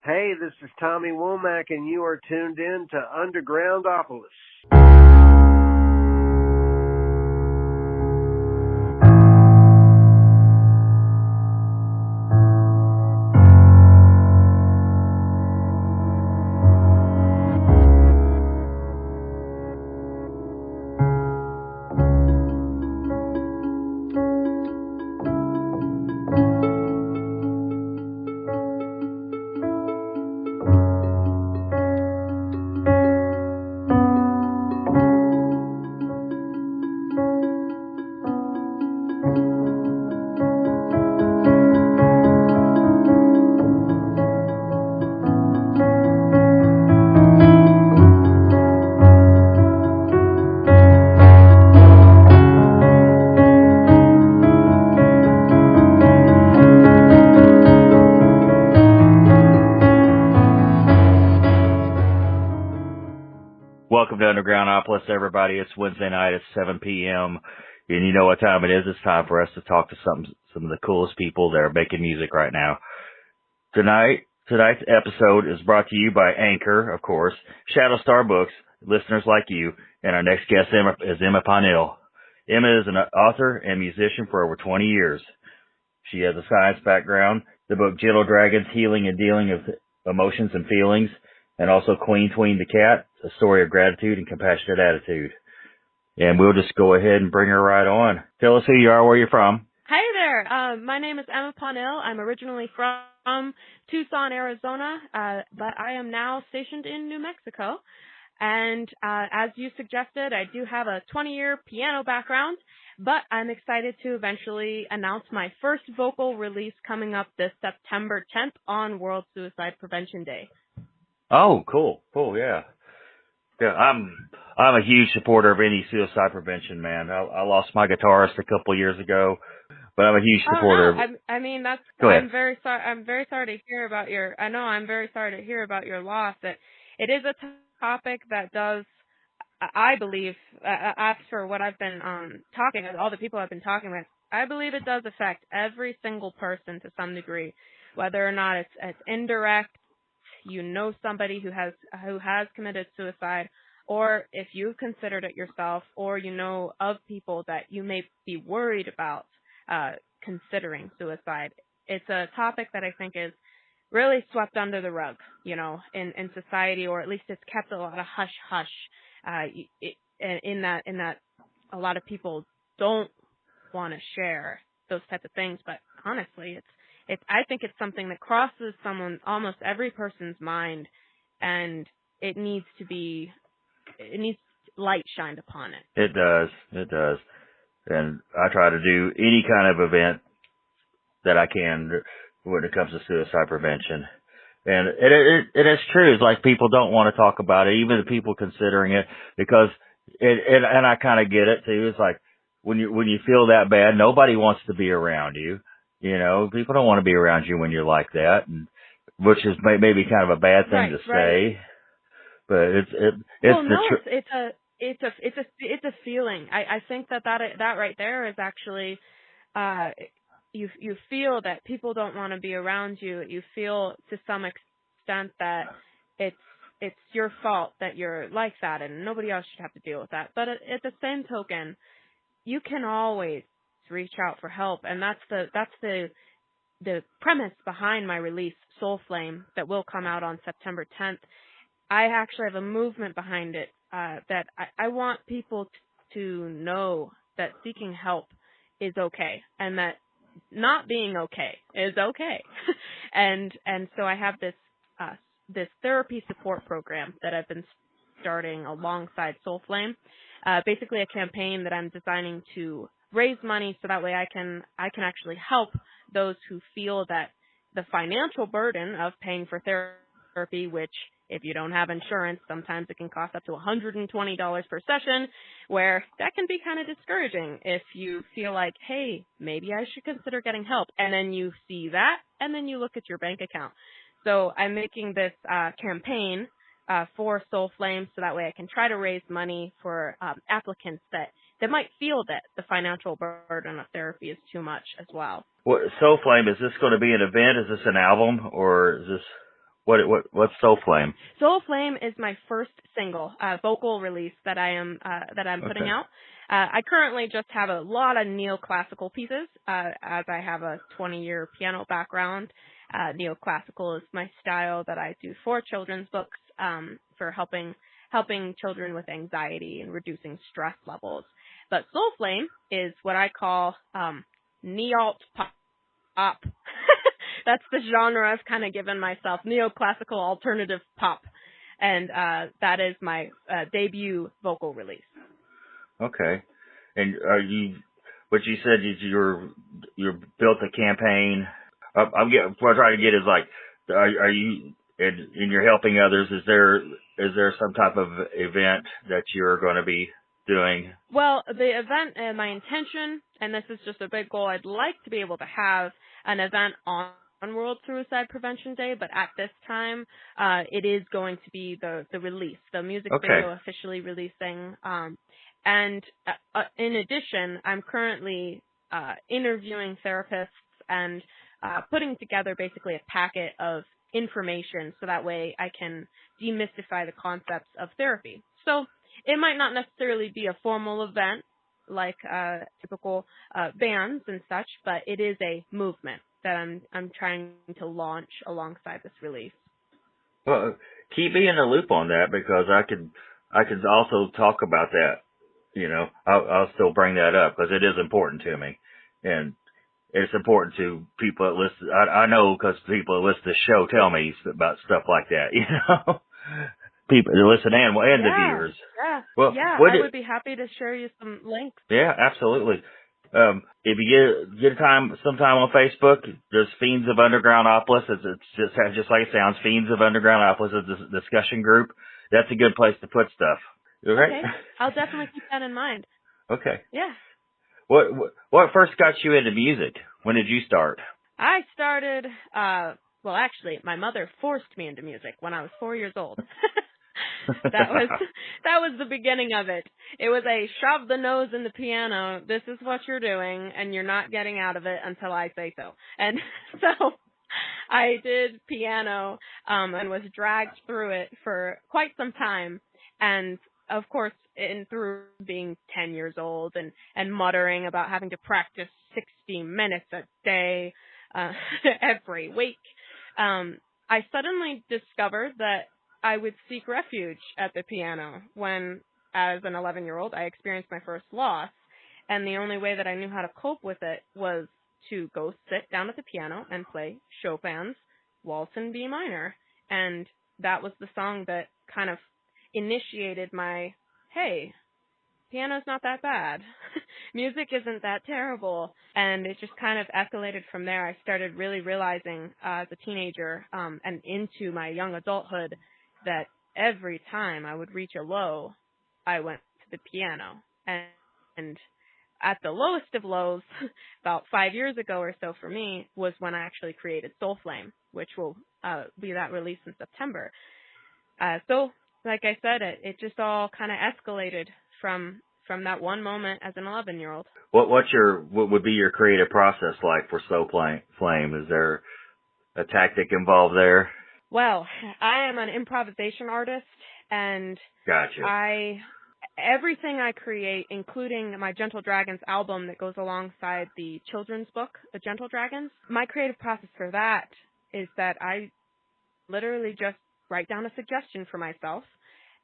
Hey, this is Tommy Womack, and you are tuned in to Undergroundopolis. Welcome to Undergroundopolis, everybody. It's Wednesday night at 7 p.m. And you know what time it is. It's time for us to talk to some of the coolest people that are making music right now. Tonight's episode is brought to you by Anchor, of course, Shadow Star Books, listeners like you, and our next guest is Emma Paunil. Emma is an author and musician for over 20 years. She has a science background. The book Gentle Dragons, Healing and Dealing of Emotions and Feelings, and also Queen Tween the Cat, a story of gratitude and compassionate attitude. And we'll just go ahead and bring her right on. Tell us who you are, where you're from. Hi there. My name is Emma Paunil. I'm originally from Tucson, Arizona, but I am now stationed in New Mexico. And as you suggested, I do have a 20-year piano background, but I'm excited to eventually announce my first vocal release coming up this September 10th on World Suicide Prevention Day. Oh, cool, yeah. Yeah, I'm a huge supporter of any suicide prevention, man. I lost my guitarist a couple of years ago, but I'm a huge supporter. Oh, no. I mean, that's. Go ahead. I'm very sorry. I'm very sorry to hear about your. I know. I'm very sorry to hear about your loss. That it is a topic that does. I believe, as for what I've been talking, all the people I've been talking with, I believe it does affect every single person to some degree, whether or not it's indirect. You know somebody who has committed suicide, or if you've considered it yourself, or you know of people that you may be worried about considering suicide. It's a topic that I think is really swept under the rug, in society, or at least it's kept a lot of hush-hush in that a lot of people don't want to share those types of things. But honestly, I think it's something that crosses almost every person's mind, and it needs light shined upon it. It does. And I try to do any kind of event that I can when it comes to suicide prevention. And it is true. It's like people don't want to talk about it, even the people considering it, because and I kind of get it too. It's like when you feel that bad, nobody wants to be around you. People don't want to be around you when you're like that, and which is maybe kind of a bad thing to say. But it's a feeling. I think that right there is actually, you feel that people don't want to be around you. You feel to some extent that it's your fault that you're like that, and nobody else should have to deal with that. But at the same token, you can always reach out for help, and that's the premise behind my release, Soul Flame, that will come out on September 10th. I actually have a movement behind it that I want people to know that seeking help is okay, and that not being okay is okay. and so I have this therapy support program that I've been starting alongside Soul Flame. Basically a campaign that I'm designing to raise money so that way I can actually help those who feel that the financial burden of paying for therapy, which if you don't have insurance, sometimes it can cost up to $120 per session, where that can be kind of discouraging if you feel like, hey, maybe I should consider getting help. And then you see that, and then you look at your bank account. So I'm making this campaign for Soul Flame so that way I can try to raise money for applicants that might feel that the financial burden of therapy is too much as well. Soul Flame, is this going to be an event? Is this an album, or is this What's Soul Flame? Soul Flame is my first single, vocal release that I'm putting Okay. out. I currently just have a lot of neoclassical pieces, as I have a 20-year piano background. Neoclassical is my style that I do for children's books, for helping children with anxiety and reducing stress levels. But Soul Flame is what I call neo-alt pop. That's the genre I've kind of given myself, neoclassical alternative pop. And that is my debut vocal release. Okay. And what you said is you built a campaign. What I'm trying to get is like, are you, and you're helping others, is there some type of event that you're going to be doing? Well, the event, my intention, and this is just a big goal, I'd like to be able to have an event on World Suicide Prevention Day, but at this time, it is going to be the release, the music video officially releasing. And in addition, I'm currently interviewing therapists and putting together basically a packet of information so that way I can demystify the concepts of therapy. So it might not necessarily be a formal event like typical bands and such, but it is a movement that I'm trying to launch alongside this release. Well, keep me in the loop on that, because I could also talk about that. You know, I'll still bring that up because it is important to me, and it's important to people that listen. I know because people that listen to the show tell me about stuff like that. You know, people that listen and the viewers. Yeah. Well, I would be happy to share you some links. Yeah, absolutely. If you get sometime on Facebook, there's Fiends of Undergroundopolis. It's just like it sounds, Fiends of Undergroundopolis is a discussion group. That's a good place to put stuff. Okay. I'll definitely keep that in mind. Okay. Yeah. What first got you into music? When did you start? I started, well, actually, my mother forced me into music when I was 4 years old. That was the beginning of it. It was a shove the nose in the piano. This is what you're doing, and you're not getting out of it until I say so. And so I did piano, and was dragged through it for quite some time. And of course, through being 10 years old and muttering about having to practice 60 minutes a day, every week, I suddenly discovered that I would seek refuge at the piano when, as an 11-year-old, I experienced my first loss, and the only way that I knew how to cope with it was to go sit down at the piano and play Chopin's Waltz in B minor, and that was the song that kind of initiated my, hey, piano's not that bad. Music isn't that terrible. And it just kind of escalated from there. I started really realizing as a teenager and into my young adulthood that every time I would reach a low, I went to the piano. And at the lowest of lows, about 5 years ago or so for me, was when I actually created Soul Flame, which will be that release in September. So, like I said, it just all kind of escalated from that one moment as an 11-year-old. What would be your creative process like for Soul Flame? Is there a tactic involved there? Well, I am an improvisation artist, and gotcha. Everything I create, including my Gentle Dragons album that goes alongside the children's book, The Gentle Dragons, my creative process for that is that I literally just write down a suggestion for myself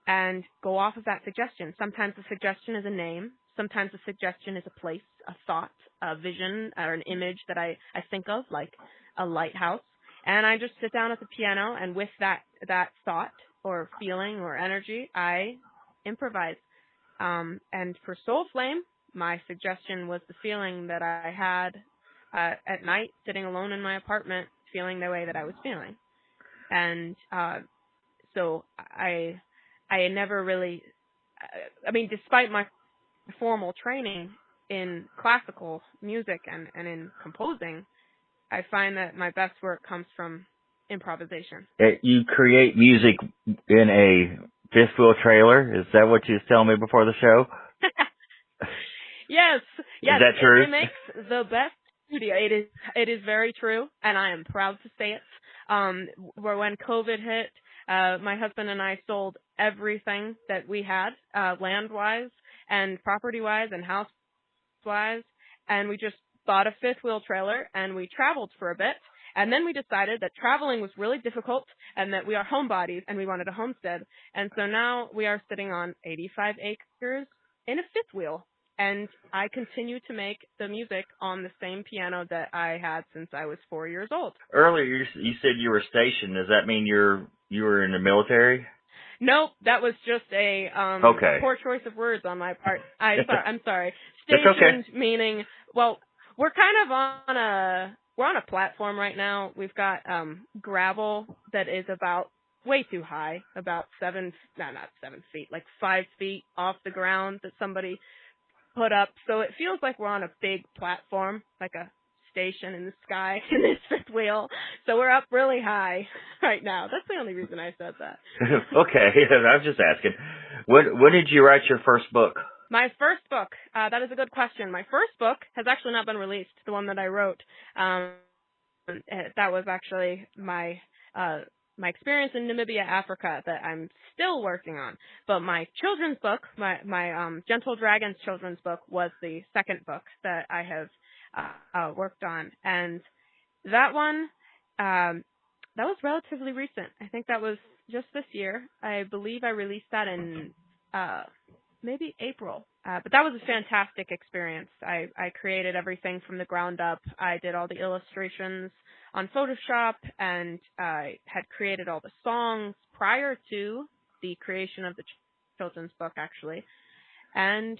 and go off of that suggestion. Sometimes the suggestion is a name. Sometimes the suggestion is a place, a thought, a vision, or an image that I think of, like a lighthouse. And I just sit down at the piano, and with that thought or feeling or energy, I improvise. And for Soul Flame, my suggestion was the feeling that I had at night, sitting alone in my apartment, feeling the way that I was feeling. And so I never really, despite my formal training in classical music and in composing, I find that my best work comes from improvisation. You create music in a fifth wheel trailer? Is that what you was telling me before the show? Yes. Is that true? It makes the best studio. It is very true, and I am proud to say it. where when COVID hit, my husband and I sold everything that we had, land-wise and property-wise and house-wise, and we just bought a fifth wheel trailer and we traveled for a bit. And then we decided that traveling was really difficult and that we are homebodies and we wanted a homestead. And so now we are sitting on 85 acres in a fifth wheel. And I continue to make the music on the same piano that I had since I was 4 years old. Earlier, you said you were stationed. Does that mean you were in the military? Nope, that was just a okay. poor choice of words on my part. I'm sorry. Stationed okay. Meaning, well, we're kind of on a platform right now. We've got gravel that is about way too high, about not 7 feet, like 5 feet off the ground that somebody put up. So it feels like we're on a big platform, like a station in the sky in this fifth wheel. So we're up really high right now. That's the only reason I said that. Okay, I was just asking. When did you write your first book? My first book, that is a good question. My first book has actually not been released, the one that I wrote. That was actually my experience in Namibia, Africa, that I'm still working on. But my children's book, my Gentle Dragons children's book, was the second book that I have worked on. And that one, that was relatively recent. I think that was just this year. I believe I released that in maybe April. But that was a fantastic experience. I created everything from the ground up. I did all the illustrations on Photoshop, and I had created all the songs prior to the creation of the children's book, actually. And,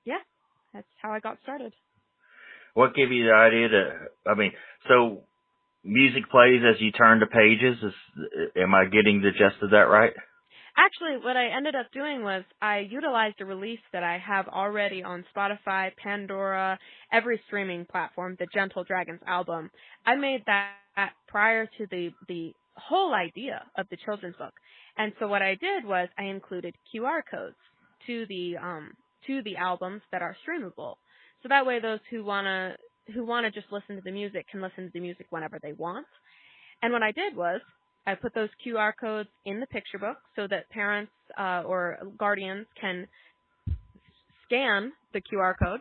yeah, that's how I got started. What gave you the idea so music plays as you turn the pages? Am I getting the gist of that right? Actually, what I ended up doing was I utilized a release that I have already on Spotify, Pandora, every streaming platform, the Gentle Dragons album. I made that prior to the whole idea of the children's book. And so what I did was I included QR codes to the albums that are streamable. So that way those who wanna just listen to the music can listen to the music whenever they want. And what I did was I put those QR codes in the picture book so that parents or guardians can scan the QR code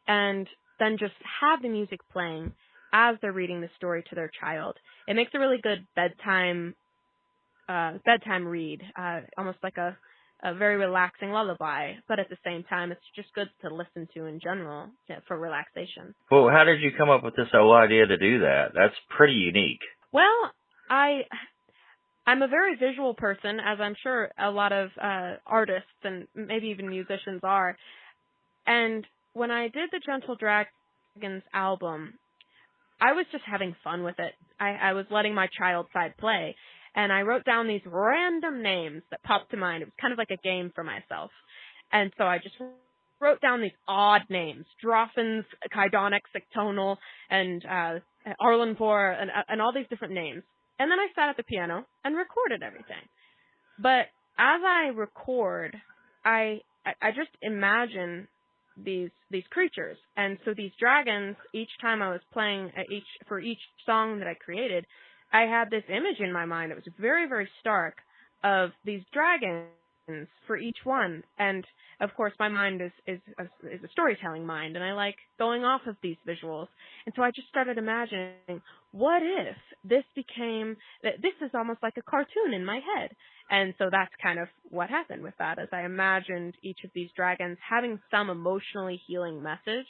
and then just have the music playing as they're reading the story to their child. It makes a really good bedtime read, almost like a very relaxing lullaby, but at the same time, it's just good to listen to in general for relaxation. Well, how did you come up with this whole idea to do that? That's pretty unique. Well, I'm a very visual person, as I'm sure a lot of artists and maybe even musicians are. And when I did the Gentle Dragons album, I was just having fun with it. I was letting my child side play. And I wrote down these random names that popped to mind. It was kind of like a game for myself. And so I just wrote down these odd names, Droffins, Kydonic, Sictonal, and Arlenpour, and all these different names. And then I sat at the piano and recorded everything. But as I record, I just imagine these creatures. And so these dragons, each time I was playing for each song that I created, I had this image in my mind that was very, very stark of these dragons for each one. And of course, my mind is a storytelling mind, and I like going off of these visuals. And so I just started imagining, what if this is almost like a cartoon in my head? And so that's kind of what happened with that, as I imagined each of these dragons having some emotionally healing message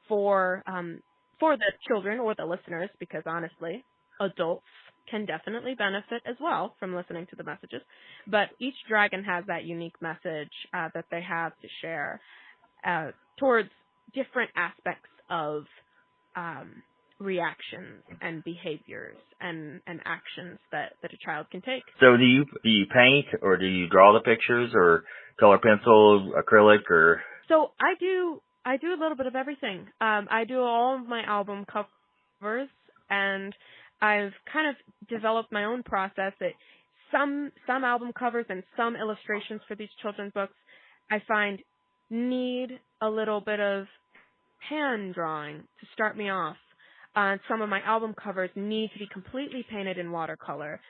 for the children or the listeners, because honestly, adults can definitely benefit as well from listening to the messages. But each dragon has that unique message that they have to share towards different aspects of reactions and behaviors and actions that a child can take. So do you paint, or do you draw the pictures, or color pencil, acrylic, or? So I do a little bit of everything. I do all of my album covers, and I've kind of developed my own process that some album covers and some illustrations for these children's books I find need a little bit of hand drawing to start me off. some of my album covers need to be completely painted in watercolor.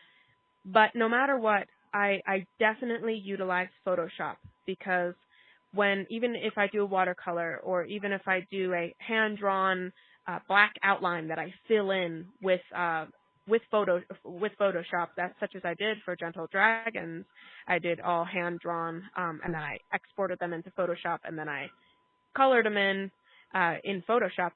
But no matter what, I definitely utilize Photoshop, because even if I do a watercolor, or even if I do a hand-drawn black outline that I fill in with Photoshop, that's such as I did for Gentle Dragons. I did all hand-drawn, and then I exported them into Photoshop, and then I colored them in Photoshop.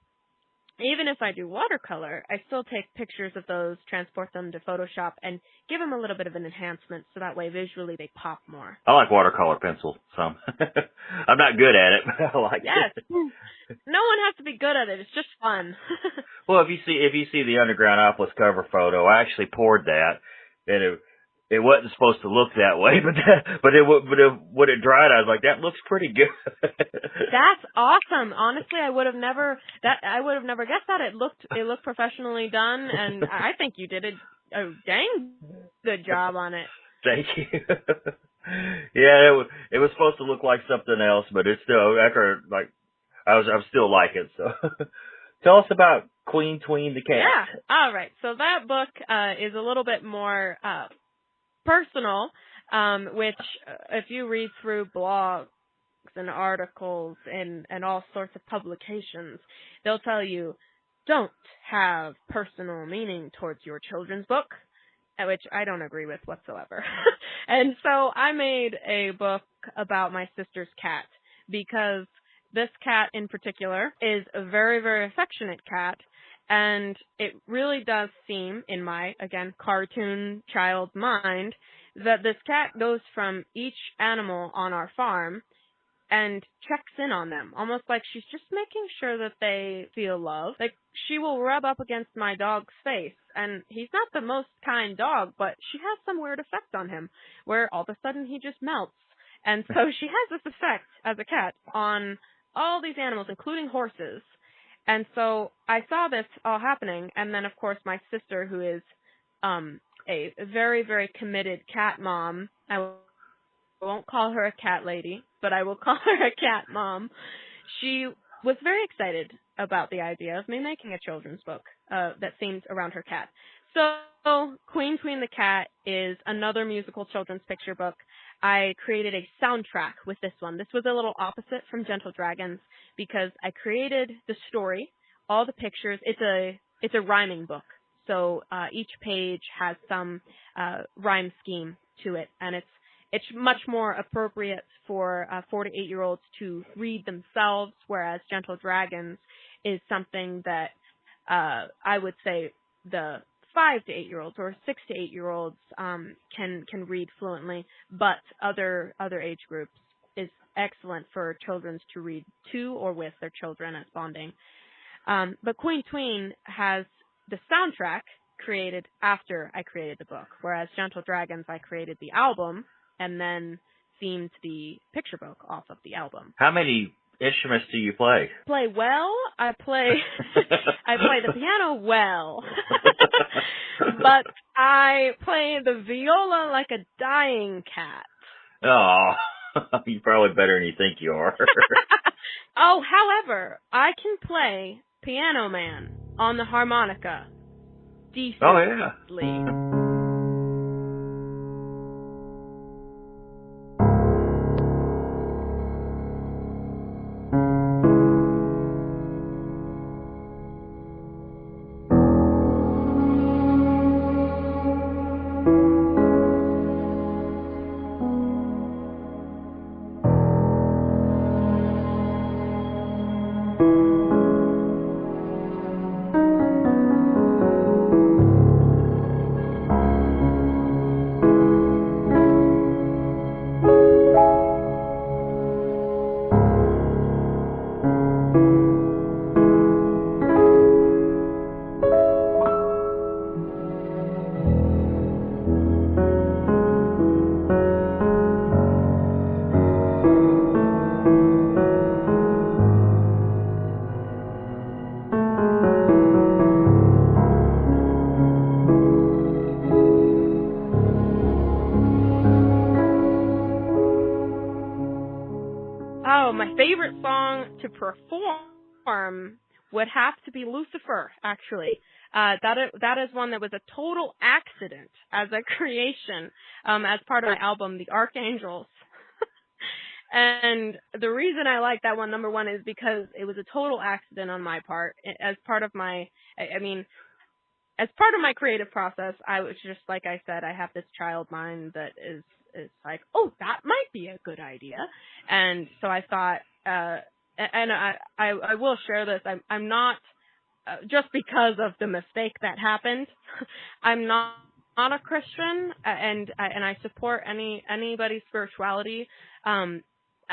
Even if I do watercolor, I still take pictures of those, transport them to Photoshop, and give them a little bit of an enhancement, so that way visually they pop more. I like watercolor pencil some. I'm not good at it, but I like it. No one has to be good at it. It's just fun. Well, if you see the Undergroundopolis cover photo, I actually poured that, and it wasn't supposed to look that way, but when it dried, I was like, that looks pretty good. That's awesome. Honestly, I would have never guessed that. It looked professionally done, and I think you did a dang good job on it. Thank you. Yeah, it was supposed to look like something else, but it's still, after, like, I still like it. So, tell us about Queen Tween the Cat. Yeah. All right. So that book is a little bit more personal, which if you read through blogs and articles and all sorts of publications, they'll tell you, don't have personal meaning towards your children's book, which I don't agree with whatsoever. And so I made a book about my sister's cat, because this cat in particular is a very, very affectionate cat, and it really does seem, in my, again, cartoon child's mind, that this cat goes from each animal on our farm and checks in on them, almost like she's just making sure that they feel love. Like, she will rub up against my dog's face, and he's not the most kind dog, but she has some weird effect on him, where all of a sudden he just melts. And so she has this effect, as a cat, on all these animals, including horses. And so I saw this all happening, and then, of course, my sister, who is a very, very committed cat mom, I won't call her a cat lady, but I will call her a cat mom, she was very excited about the idea of me making a children's book that themed around her cat. So Queen Tween the Cat is another musical children's picture book. I created a soundtrack with this one. This was a little opposite from Gentle Dragons, because I created the story, all the pictures. It's a rhyming book, so each page has some rhyme scheme to it, and it's much more appropriate for 4 to 8-year-olds to read themselves, whereas Gentle Dragons is something that I would say the 5 to 8-year-olds or 6 to 8-year-olds can read fluently, but other age groups is excellent for children to read to or with their children as bonding. But Queen Tween has the soundtrack created after I created the book, whereas Gentle Dragons, I created the album and then themed the picture book off of the album. How many instruments do you play? Play well. I play the piano well. But I play the viola like a dying cat. Oh, you're probably better than you think you are. Oh, however, I can play Piano Man on the harmonica decently. Oh, yeah. Oh, my favorite song to perform would have to be Lucifer, actually. That is one that was a total accident as a creation, as part of my album, The Archangels. And the reason I like that one, number one, is because it was a total accident on my part. As part of my, as part of my creative process, I was just, like I said, I have this child mind that is like, oh, that might be a good idea. And so I thought, and I will share this. I'm not, just because of the mistake that happened, I'm not a Christian, and I support anybody's spirituality.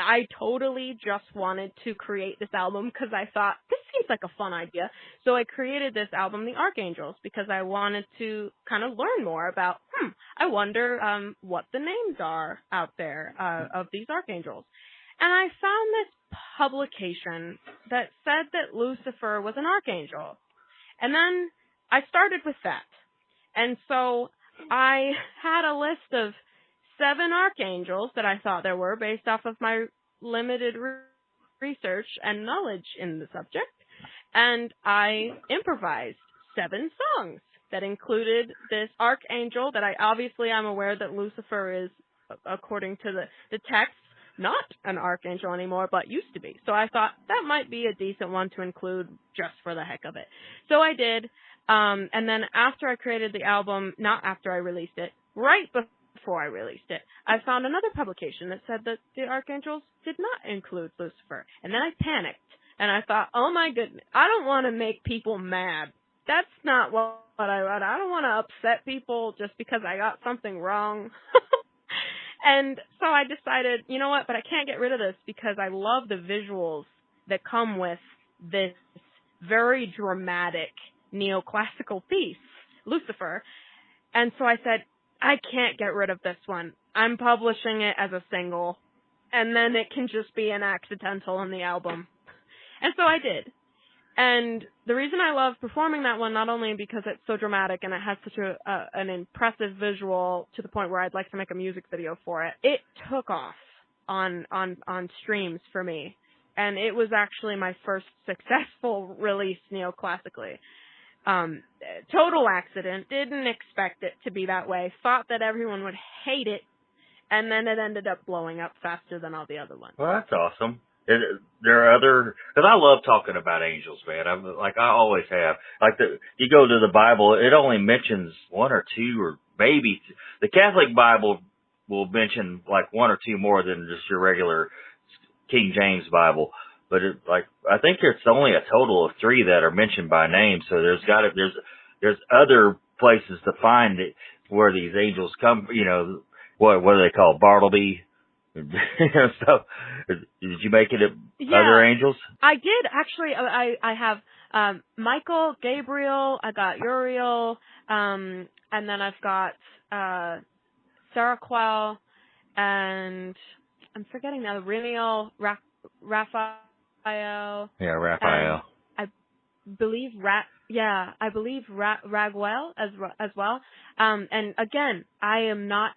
I totally just wanted to create this album because I thought, this seems like a fun idea. So I created this album, The Archangels, because I wanted to kind of learn more about, I wonder what the names are out there of these archangels. And I found this publication that said that Lucifer was an archangel. And then I started with that. And so I had a list of 7 archangels that I thought there were based off of my limited research and knowledge in the subject. And I improvised 7 songs that included this archangel that I'm aware that Lucifer is, according to the text, not an archangel anymore, but used to be. So I thought that might be a decent one to include just for the heck of it. So I did. And then after I created the album, not after I released it, right before I released it, I found another publication that said that the archangels did not include Lucifer. And then I panicked. And I thought, oh my goodness, I don't want to make people mad. That's not what I want. I don't want to upset people just because I got something wrong. And so I decided, you know what, but I can't get rid of this because I love the visuals that come with this very dramatic neoclassical piece, Lucifer. And so I said, I can't get rid of this one. I'm publishing it as a single, and then it can just be an accidental on the album. And so I did. And the reason I love performing that one, not only because it's so dramatic and it has such an impressive visual to the point where I'd like to make a music video for it, it took off on streams for me. And it was actually my first successful release neoclassically. Total accident, didn't expect it to be that way, thought that everyone would hate it, and then it ended up blowing up faster than all the other ones. Well, that's awesome. There are other, because I love talking about angels, man. I always have. You go to the Bible, it only mentions 1 or 2, or maybe the Catholic Bible will mention like 1 or 2 more than just your regular King James Bible. But I think it's only a total of 3 that are mentioned by name. So there's other places to find it where these angels come. You know, what are they called? Bartleby. Stuff. Did you make it other angels? I did actually. I have Michael, Gabriel. I got Uriel, and then I've got Saraquel, and I'm forgetting now. Remiel, Raphael. Yeah, Raphael. I believe Raguel as well. And again, I'm not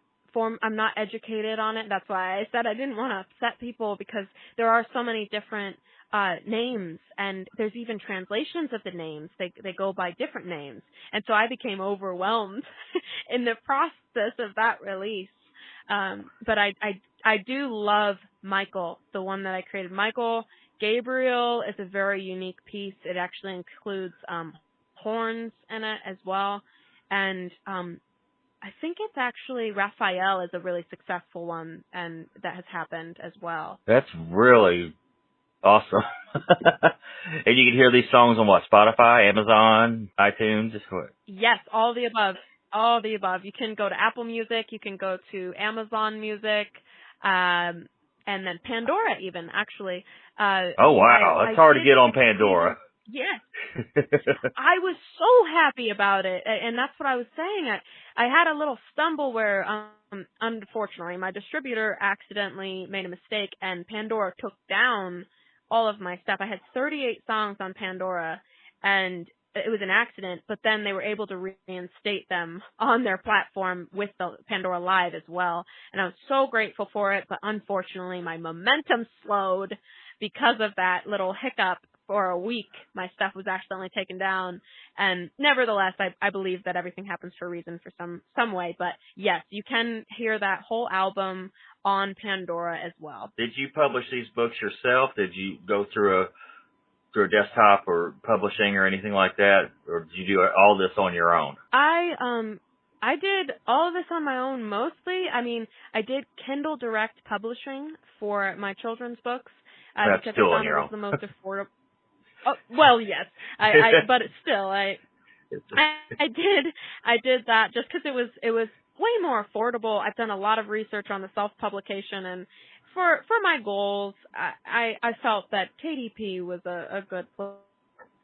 educated on it. That's why I said I didn't want to upset people, because there are so many different names, and there's even translations of the names. They go by different names. And so I became overwhelmed in the process of that release. But I do love Michael, the one that I created. Michael, Gabriel is a very unique piece. It actually includes horns in it as well. And I think it's actually Raphael is a really successful one, and that has happened as well. That's really awesome. And you can hear these songs on what? Spotify, Amazon, iTunes? Yes, all the above. All the above. You can go to Apple Music. You can go to Amazon Music, and then Pandora even, actually. Oh, wow. That's hard to get on Pandora. Yes. I was so happy about it, and that's what I was saying. I had a little stumble where, unfortunately, my distributor accidentally made a mistake, and Pandora took down all of my stuff. I had 38 songs on Pandora, and it was an accident, but then they were able to reinstate them on their platform with the Pandora Live as well, and I was so grateful for it, but unfortunately, my momentum slowed because of that little hiccup for a week, my stuff was accidentally taken down. And nevertheless, I believe that everything happens for a reason for some way. But yes, you can hear that whole album on Pandora as well. Did you publish these books yourself? Did you go through a desktop or publishing or anything like that? Or did you do all this on your own? I did all of this on my own mostly. I mean, I did Kindle Direct Publishing for my children's books. That's because still I on found your it own. was the most affordable. Oh, well, yes. But still, I did that just because it was way more affordable. I've done a lot of research on the self-publication, and for my goals, I felt that KDP was a good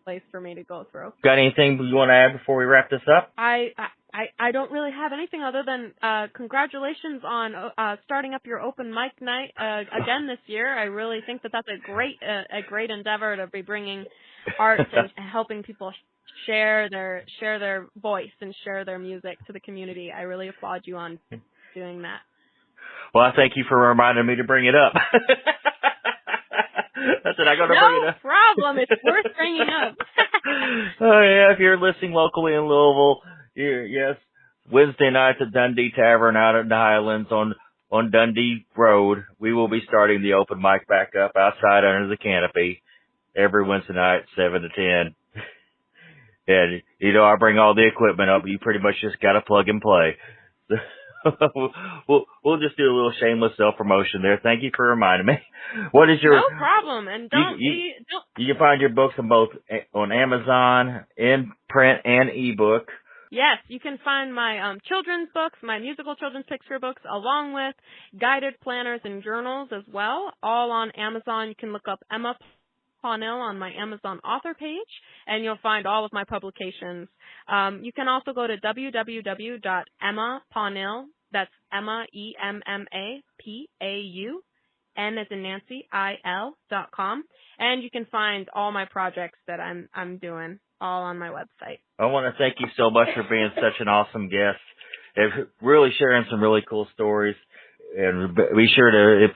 place for me to go through. Got anything you want to add before we wrap this up? I don't really have anything other than congratulations on starting up your open mic night again this year. I really think that that's a great endeavor to be bringing art and helping people share their voice and share their music to the community. I really applaud you on doing that. Well, I thank you for reminding me to bring it up. I said I got to bring it up. No problem. It's worth bringing up. Oh yeah, if you're listening locally in Louisville, yes, Wednesday nights at Dundee Tavern out in the Highlands on Dundee Road, we will be starting the open mic back up outside under the canopy every Wednesday night, 7 to 10. And I bring all the equipment up. You pretty much just got to plug and play. We'll just do a little shameless self-promotion there. Thank you for reminding me. What is your... No problem. And don't... You can find your books on Amazon, in print and ebook. Yes, you can find my children's books, my musical children's picture books, along with guided planners and journals as well, all on Amazon. You can look up Emma Paunil on my Amazon author page, and you'll find all of my publications. You can also go to www.emmapaunil, that's Emma, EMMAPAU, N as in Nancy, IL.com, and you can find all my projects that I'm doing all on my website. I want to thank you so much for being such an awesome guest and really sharing some really cool stories. And be sure to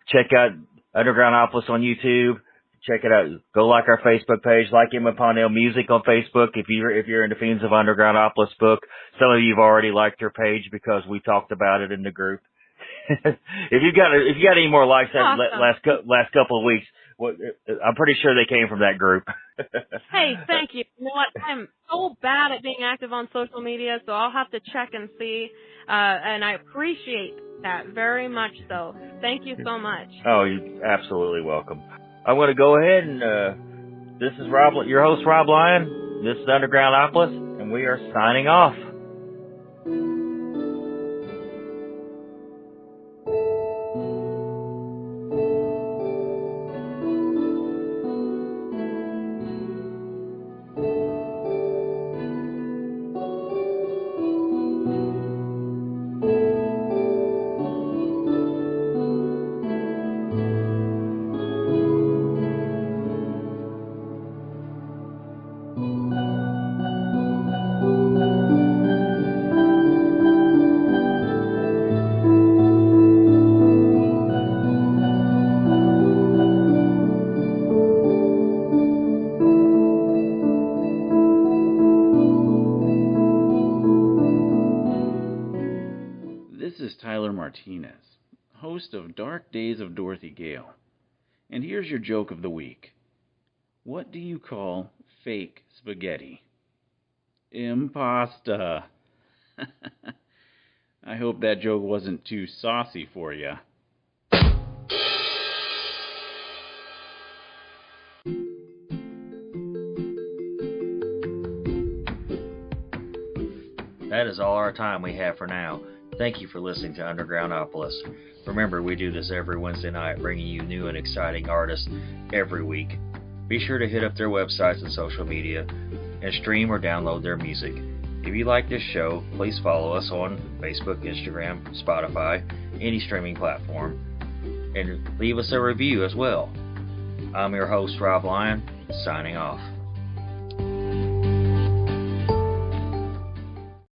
check out Undergroundopolis on YouTube. Check it out. Go like our Facebook page, like Emma Paunil Music on Facebook. If you're into Fiends of Undergroundopolis book, some of you have already liked her page because we talked about it in the group. If you got any more likes awesome. last couple of weeks, I'm pretty sure they came from that group. Hey, thank you. You know what? I'm so bad at being active on social media, so I'll have to check and see. And I appreciate that very much so. Thank you so much. Oh, you're absolutely welcome. I'm going to go ahead and this is your host, Rob Lyon. This is Undergroundopolis, and we are signing off. Martinez, host of Dark Days of Dorothy Gale. And here's your joke of the week. What do you call fake spaghetti? Impasta. I hope that joke wasn't too saucy for you. That is all our time we have for now. Thank you for listening to Undergroundopolis. Remember, we do this every Wednesday night, bringing you new and exciting artists every week. Be sure to hit up their websites and social media and stream or download their music. If you like this show, please follow us on Facebook, Instagram, Spotify, any streaming platform, and leave us a review as well. I'm your host, Rob Lyon, signing off.